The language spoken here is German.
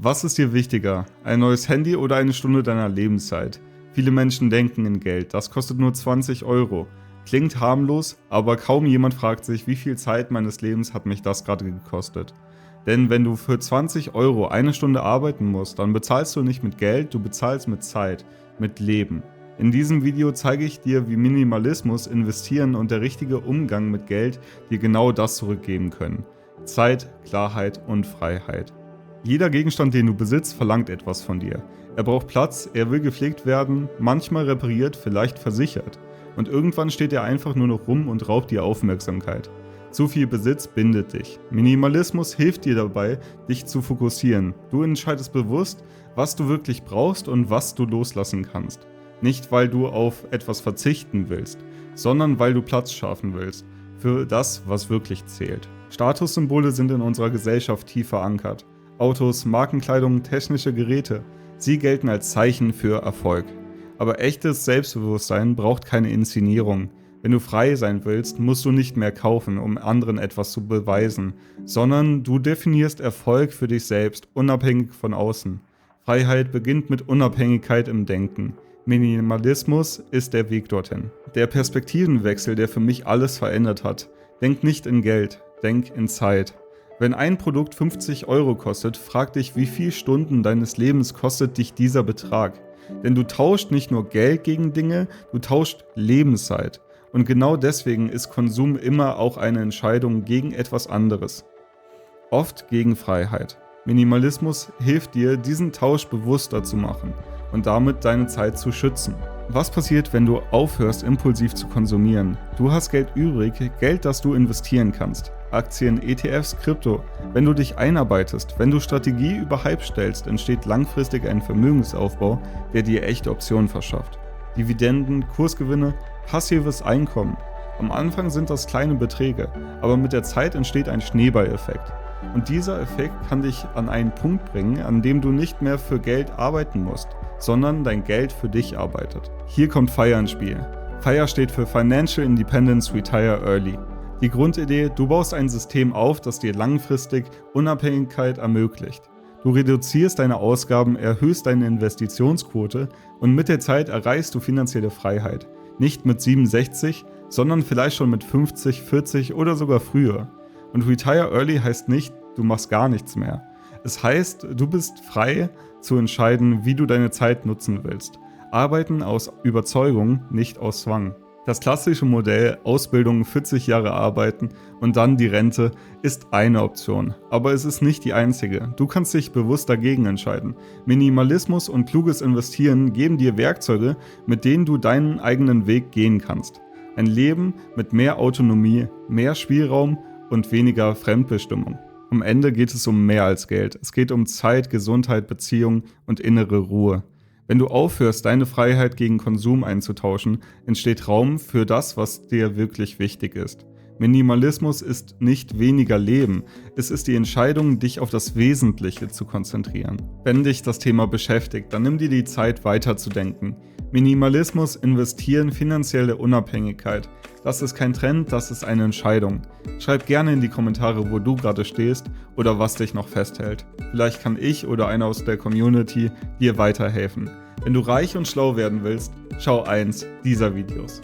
Was ist dir wichtiger? Ein neues Handy oder eine Stunde deiner Lebenszeit? Viele Menschen denken in Geld, das kostet nur 20 Euro. Klingt harmlos, aber kaum jemand fragt sich, wie viel Zeit meines Lebens hat mich das gerade gekostet. Denn wenn du für 20 Euro eine Stunde arbeiten musst, dann bezahlst du nicht mit Geld, du bezahlst mit Zeit, mit Leben. In diesem Video zeige ich dir, wie Minimalismus, Investieren und der richtige Umgang mit Geld dir genau das zurückgeben können. Zeit, Klarheit und Freiheit. Jeder Gegenstand, den du besitzt, verlangt etwas von dir. Er braucht Platz, er will gepflegt werden, manchmal repariert, vielleicht versichert. Und irgendwann steht er einfach nur noch rum und raubt dir Aufmerksamkeit. Zu viel Besitz bindet dich. Minimalismus hilft dir dabei, dich zu fokussieren. Du entscheidest bewusst, was du wirklich brauchst und was du loslassen kannst. Nicht, weil du auf etwas verzichten willst, sondern weil du Platz schaffen willst für das, was wirklich zählt. Statussymbole sind in unserer Gesellschaft tief verankert. Autos, Markenkleidung, technische Geräte. Sie gelten als Zeichen für Erfolg. Aber echtes Selbstbewusstsein braucht keine Inszenierung. Wenn du frei sein willst, musst du nicht mehr kaufen, um anderen etwas zu beweisen, sondern du definierst Erfolg für dich selbst, unabhängig von außen. Freiheit beginnt mit Unabhängigkeit im Denken. Minimalismus ist der Weg dorthin. Der Perspektivenwechsel, der für mich alles verändert hat. Denk nicht in Geld, denk in Zeit. Wenn ein Produkt 50 Euro kostet, frag dich, wie viele Stunden deines Lebens kostet dich dieser Betrag. Denn du tauscht nicht nur Geld gegen Dinge, du tauscht Lebenszeit. Und genau deswegen ist Konsum immer auch eine Entscheidung gegen etwas anderes. Oft gegen Freiheit. Minimalismus hilft dir, diesen Tausch bewusster zu machen und damit deine Zeit zu schützen. Was passiert, wenn du aufhörst, impulsiv zu konsumieren? Du hast Geld übrig, Geld, das du investieren kannst. Aktien, ETFs, Krypto. Wenn du dich einarbeitest, wenn du Strategie über Hype stellst, entsteht langfristig ein Vermögensaufbau, der dir echte Optionen verschafft. Dividenden, Kursgewinne, passives Einkommen. Am Anfang sind das kleine Beträge, aber mit der Zeit entsteht ein Schneeballeffekt. Und dieser Effekt kann dich an einen Punkt bringen, an dem du nicht mehr für Geld arbeiten musst, sondern dein Geld für dich arbeitet. Hier kommt FIRE ins Spiel. FIRE steht für Financial Independence Retire Early. Die Grundidee, du baust ein System auf, das dir langfristig Unabhängigkeit ermöglicht. Du reduzierst deine Ausgaben, erhöhst deine Investitionsquote und mit der Zeit erreichst du finanzielle Freiheit. Nicht mit 67, sondern vielleicht schon mit 50, 40 oder sogar früher. Und Retire Early heißt nicht, du machst gar nichts mehr. Es heißt, du bist frei zu entscheiden, wie du deine Zeit nutzen willst. Arbeiten aus Überzeugung, nicht aus Zwang. Das klassische Modell, Ausbildung, 40 Jahre arbeiten und dann die Rente, ist eine Option. Aber es ist nicht die einzige. Du kannst dich bewusst dagegen entscheiden. Minimalismus und kluges Investieren geben dir Werkzeuge, mit denen du deinen eigenen Weg gehen kannst. Ein Leben mit mehr Autonomie, mehr Spielraum und weniger Fremdbestimmung. Am Ende geht es um mehr als Geld. Es geht um Zeit, Gesundheit, Beziehung und innere Ruhe. Wenn du aufhörst, deine Freiheit gegen Konsum einzutauschen, entsteht Raum für das, was dir wirklich wichtig ist. Minimalismus ist nicht weniger Leben, es ist die Entscheidung, dich auf das Wesentliche zu konzentrieren. Wenn dich das Thema beschäftigt, dann nimm dir die Zeit, weiterzudenken. Minimalismus, Investieren, finanzielle Unabhängigkeit. Das ist kein Trend, das ist eine Entscheidung. Schreib gerne in die Kommentare, wo du gerade stehst oder was dich noch festhält. Vielleicht kann ich oder einer aus der Community dir weiterhelfen. Wenn du reich und schlau werden willst, schau eins dieser Videos.